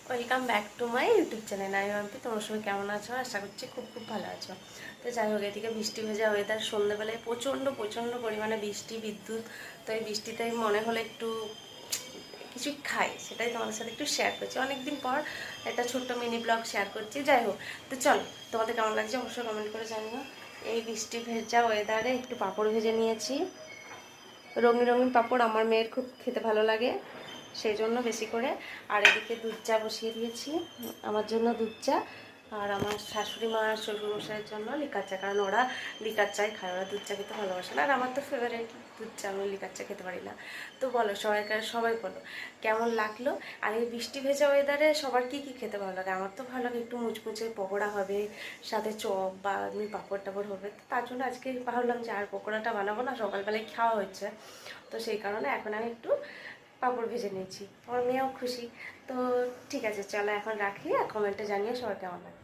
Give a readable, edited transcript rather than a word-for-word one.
Welcome back to my YouTube channel. আমি ভাবছি তোমরা সবাই কেমন আছো, আশা করছি খুব খুব ভালো আছো। তো যাই হোক, এদিকে বৃষ্টি ভেজা ওয়েদার, সন্ধ্যেবেলায় প্রচণ্ড প্রচণ্ড পরিমাণে বৃষ্টি, বিদ্যুৎ। তো এই বৃষ্টিতেই মনে হলো একটু কিছু খাই, সেটাই তোমাদের সাথে একটু শেয়ার করছি। অনেকদিন পর একটা ছোট্ট মিনি ব্লগ শেয়ার করছি। যাই হোক, তো চলো, তোমাদের কেমন লাগছে অবশ্যই কমেন্ট করে জানিও। এই বৃষ্টি ভেজা ওয়েদারে একটু পাঁপড় ভেজে নিয়েছি, রঙিন রঙিন পাঁপড় আমার মেয়ের খুব খেতে ভালো লাগে, সেই জন্য বেশি করে। আর এদিকে দুধ চা বসিয়ে দিয়েছি, আমার জন্য দুধ চা, আর আমার শাশুড়ি মা আর শ্বশুরমশাইয়ের জন্য লিকার চা, কারণ ওরা লিকার চাই খায়, ওরা দুধ চা খেতে ভালোবাসে না। আর আমার তো ফেভারিট দুধ চা, আমি লিকার চা খেতে পারি না। তো বলো সবাই বলো কেমন লাগলো। আর এই বৃষ্টি ভেজা ওয়েদারে সবার কী কী খেতে ভালো লাগে? আমার তো ভালো লাগে একটু মুচমুচে পকোড়া হবে, সাথে চপ বা এমনি পাঁপড় টাপড় হবে। তো তার জন্য আজকে ভাবলাম যে আর পকোড়াটা বানাবো না, সকালবেলায় খাওয়া হচ্ছে। তো সেই কারণে এখন আমি একটু পাঁপড় ভেজে নিয়েছি, আমার মেয়েও খুশি। তো ঠিক আছে, চলো এখন রাখি, আর কমেন্টে জানিয়ে সবাই কেমন লাগে।